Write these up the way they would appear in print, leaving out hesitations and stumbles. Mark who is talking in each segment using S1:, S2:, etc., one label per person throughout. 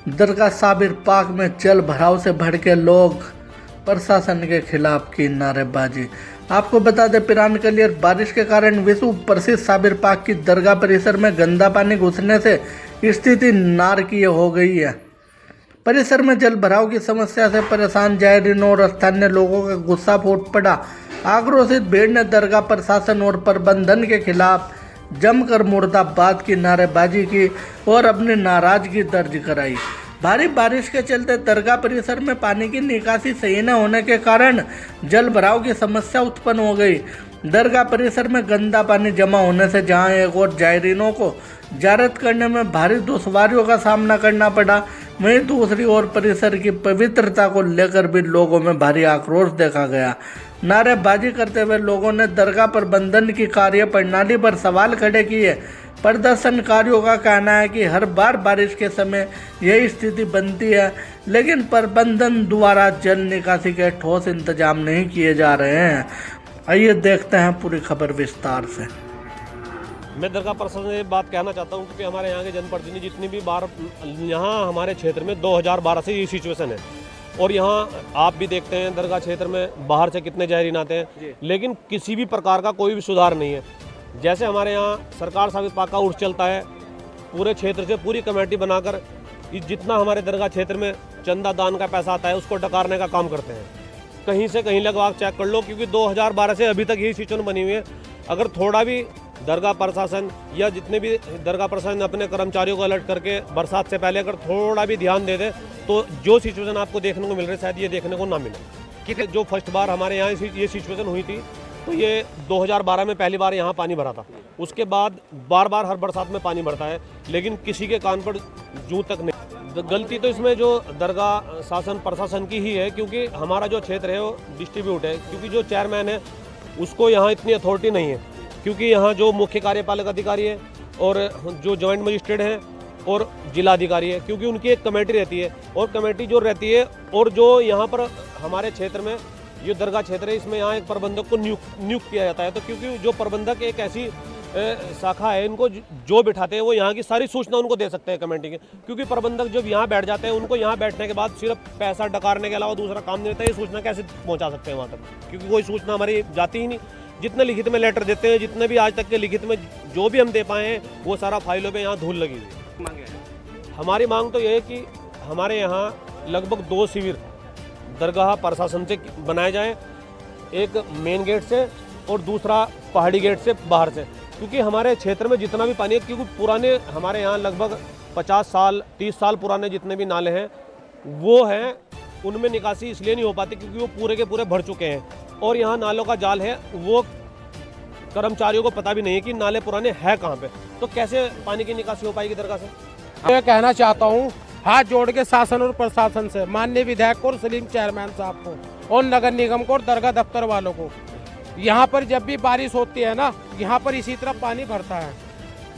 S1: दरगाह साबिर पाक में जल भराव से भड़के लोग, प्रशासन के खिलाफ की नारेबाजी। आपको बता दें, पिरानकलियर बारिश के कारण विश्व प्रसिद्ध साबिर पाक की दरगाह परिसर में गंदा पानी घुसने से स्थिति नारकीय हो गई है। परिसर में जल भराव की समस्या से परेशान जायरीनों और स्थानीय लोगों का गुस्सा फूट पड़ा। आक्रोशित भीड़ ने दरगाह प्रशासन और प्रबंधन के खिलाफ जमकर मुर्दाबाद की नारेबाजी की और अपनी नाराजगी दर्ज कराई। भारी बारिश के चलते दरगाह परिसर में पानी की निकासी सही न होने के कारण जल भराव की समस्या उत्पन्न हो गई। दरगाह परिसर में गंदा पानी जमा होने से जहां एक और जायरीनों को ज़ियारत करने में भारी दुश्वारियों का सामना करना पड़ा, वहीं दूसरी ओर परिसर की पवित्रता को लेकर भी लोगों में भारी आक्रोश देखा गया। नारेबाजी करते हुए लोगों ने दरगाह प्रबंधन की कार्य प्रणाली पर सवाल खड़े किए। प्रदर्शनकारियों का कहना है कि हर बार बारिश के समय यही स्थिति बनती है, लेकिन प्रबंधन द्वारा जल निकासी के ठोस इंतजाम नहीं किए जा रहे हैं। आइए देखते हैं पूरी खबर विस्तार से।
S2: मैं दरगाह प्रशासन से बात कहना चाहता हूँ क्योंकि हमारे यहाँ के जनप्रतिनिधि जितनी भी बार यहाँ हमारे क्षेत्र में 2012 से ये सिचुएशन है और यहाँ आप भी देखते हैं दरगाह क्षेत्र में बाहर से कितने जायरीन आते हैं, लेकिन किसी भी प्रकार का कोई भी सुधार नहीं है। जैसे हमारे यहाँ सरकार साबिर पाक का उर्स चलता है, पूरे क्षेत्र से पूरी कमेटी बनाकर जितना हमारे दरगाह क्षेत्र में चंदा दान का पैसा आता है उसको डकारने का काम करते हैं। कहीं से कहीं लगवा चेक कर लो, क्योंकि 2012 से अभी तक यही सिचुएशन बनी हुई है। अगर थोड़ा भी दरगाह प्रशासन या जितने भी दरगाह प्रशासन अपने कर्मचारियों को अलर्ट करके बरसात से पहले अगर थोड़ा भी ध्यान दे दे तो जो सिचुएशन आपको देखने को मिल रही है शायद ये देखने को ना मिले। कि जो फर्स्ट बार हमारे यहाँ ये सिचुएशन हुई थी तो ये 2012 में पहली बार यहाँ पानी भरा था। उसके बाद बार बार हर बरसात में पानी भरता है, लेकिन किसी के कान पर जूं तक नहीं। गलती तो इसमें जो दरगाह शासन प्रशासन की ही है, क्योंकि हमारा जो क्षेत्र है वो डिस्ट्रीब्यूट है, क्योंकि जो चेयरमैन है उसको यहाँ इतनी अथॉरिटी नहीं है, क्योंकि यहाँ जो मुख्य कार्यपालक अधिकारी है और जो जॉइंट मजिस्ट्रेट हैं और जिला अधिकारी है, क्योंकि उनकी एक कमेटी रहती है और कमेटी जो रहती है और जो यहाँ पर हमारे क्षेत्र में ये दरगाह क्षेत्र है इसमें यहाँ एक प्रबंधक को नियुक्त किया जाता है। तो क्योंकि जो प्रबंधक एक ऐसी शाखा है, इनको जो बिठाते हैं वो यहाँ की सारी सूचना उनको दे सकते हैं कमेटी के, क्योंकि प्रबंधक जब यहाँ बैठ जाते हैं उनको यहाँ बैठने के बाद सिर्फ पैसा डकारने के अलावा दूसरा काम नहीं रहता है। ये सूचना कैसे पहुँचा सकते हैं वहाँ तक, क्योंकि कोई सूचना हमारी जाती ही नहीं। जितने लिखित में लेटर देते हैं, जितने भी आज तक के लिखित में जो भी हम दे पाए हैं वो सारा फाइलों पे यहाँ धूल लगी हुई है। हमारी मांग तो ये है कि हमारे यहाँ लगभग 2 शिविर दरगाह प्रशासन से बनाए जाएं, एक मेन गेट से और दूसरा पहाड़ी गेट से बाहर से, क्योंकि हमारे क्षेत्र में जितना भी पानी है, क्योंकि पुराने हमारे यहाँ लगभग 50 साल 30 साल पुराने जितने भी नाले हैं वो हैं, उनमें निकासी इसलिए नहीं हो पाती क्योंकि वो पूरे के पूरे भर चुके हैं और यहाँ नालों का जाल है, वो कर्मचारियों को पता भी नहीं है कि नाले पुराने हैं कहाँ पे, तो कैसे पानी की निकासी हो पाएगी दरगाह से।
S3: मैं कहना चाहता हूँ हाथ जोड़ के शासन और प्रशासन से, माननीय विधायक को और सलीम चेयरमैन साहब को और नगर निगम को और दरगाह दफ्तर वालों को, यहाँ पर जब भी बारिश होती है ना, यहाँ पर इसी तरह पानी भरता है।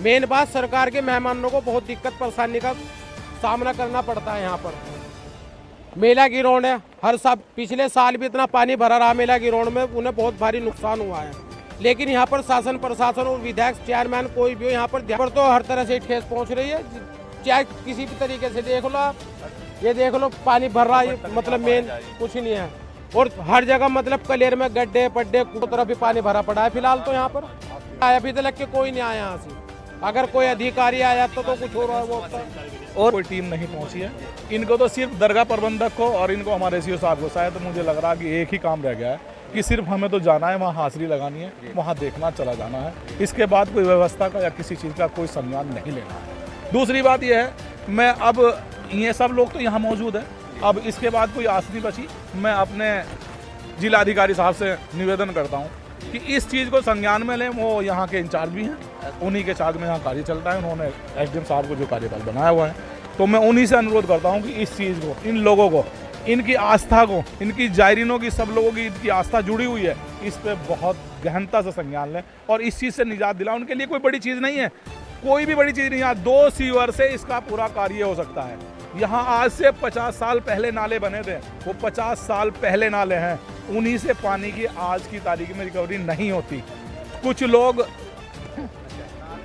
S3: मेन बात, सरकार के मेहमानों को बहुत दिक्कत परेशानी का सामना करना पड़ता है। यहाँ पर मेला गिरोड है, हर साल पिछले साल भी इतना पानी भरा रहा मेला गिरोड में, उन्हें बहुत भारी नुकसान हुआ है। लेकिन यहाँ पर शासन प्रशासन और विधायक चेयरमैन कोई भी हो, यहाँ पर तो हर तरह से ठेस पहुँच रही है। चाहे किसी भी तरीके से देख लो आप, ये देख लो पानी भर रहा है, मतलब मेन कुछ नहीं है। और हर जगह मतलब कलेर में गड्ढे पड्डे तरफ भी पानी भरा पड़ा है। फिलहाल तो यहाँ पर अभी तक के कोई नहीं आया यहाँ से, अगर कोई अधिकारी आया तो कुछ हो रहा है वो
S4: और कोई टीम नहीं पहुंची है। इनको तो सिर्फ दरगाह प्रबंधक को और इनको हमारे सीओ साहब को, शायद मुझे लग रहा कि एक ही काम रह गया है कि सिर्फ हमें तो जाना है, वहाँ हाजिरी लगानी है, वहाँ देखना चला जाना है। इसके बाद कोई व्यवस्था का या किसी चीज़ का कोई संज्ञान नहीं लेना है। दूसरी बात यह है, मैं अब ये सब लोग तो यहाँ मौजूद है, अब इसके बाद कोई आस नहीं बची। मैं अपने जिलाधिकारी साहब से निवेदन करता हूँ कि इस चीज़ को संज्ञान में लें। वो यहाँ के इंचार्ज भी हैं, उन्हीं के चार्ज में यहाँ कार्य चलता है, उन्होंने एसडीएम साहब को जो कार्यकाल बनाया हुआ है, तो मैं उन्हीं से अनुरोध करता हूँ कि इस चीज़ को, इन लोगों को, इनकी आस्था को, इनकी जायरीनों की, सब लोगों की इनकी आस्था जुड़ी हुई है, इस पर बहुत गहनता से संज्ञान लें और इस चीज़ से निजात दिलाएं। उनके लिए कोई बड़ी चीज़ नहीं है, कोई भी बड़ी चीज़ नहीं है। 2 सीवर से इसका पूरा कार्य हो सकता है। यहाँ आज से 50 साल पहले नाले बने थे, वो 50 साल पहले नाले हैं, उन्हीं से पानी की आज की तारीख में रिकवरी नहीं होती। कुछ लोग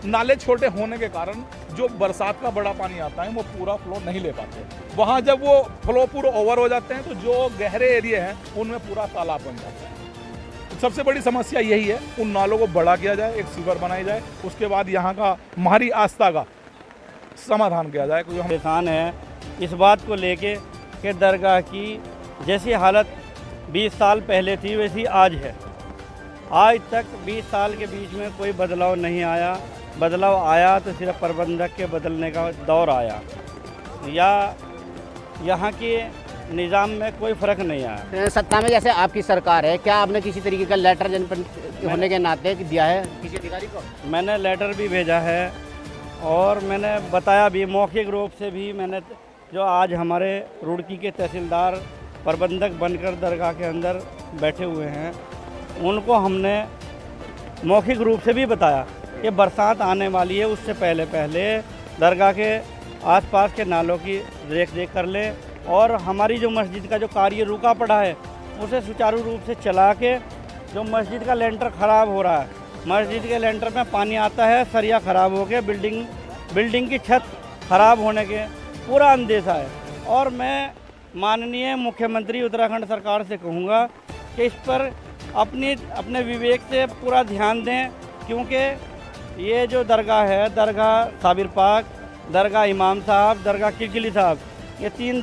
S4: नाले छोटे होने के कारण जो बरसात का बड़ा पानी आता है वो पूरा फ्लो नहीं ले पाते। वहाँ जब वो फ्लो पूरा ओवर हो जाते हैं तो जो गहरे एरिया हैं उनमें पूरा तालाब बन जाता है। तो सबसे बड़ी समस्या यही है, उन नालों को बड़ा किया जाए, एक सीवर बनाई जाए, उसके बाद यहाँ का मारी आस्था का समाधान किया जाए। क्योंकि हम
S5: परेशान है इस बात को लेके कि दरगाह की जैसी हालत 20 साल पहले थी वैसी आज है। आज तक 20 साल के बीच में कोई बदलाव नहीं आया। बदलाव आया तो सिर्फ प्रबंधक के बदलने का दौर आया, या यहाँ के निज़ाम में कोई फ़र्क नहीं आया।
S6: सत्ता में जैसे आपकी सरकार है, क्या आपने किसी तरीके का लेटर जनप्रतिनिधि होने के नाते दिया है किसी अधिकारी को?
S5: मैंने लेटर भी भेजा है और मैंने बताया भी मौखिक रूप से भी। मैंने जो आज हमारे रुड़की के तहसीलदार प्रबंधक बनकर दरगाह के अंदर बैठे हुए हैं, उनको हमने मौखिक रूप से भी बताया कि बरसात आने वाली है, उससे पहले पहले दरगाह के आसपास के नालों की देख रेख कर ले और हमारी जो मस्जिद का जो कार्य रुका पड़ा है उसे सुचारू रूप से चला के, जो मस्जिद का लेंटर ख़राब हो रहा है, मस्जिद के लेंटर में पानी आता है, सरिया ख़राब हो गया, बिल्डिंग की छत ख़राब होने के पूरा अंदेशा है। और मैं माननीय मुख्यमंत्री उत्तराखंड सरकार से कहूँगा कि इस पर अपने विवेक से पूरा ध्यान दें, क्योंकि ये जो दरगाह है, दरगाह साबिर पाक, दरगाह इमाम साहब, दरगाह किरकिली साहब, ये 3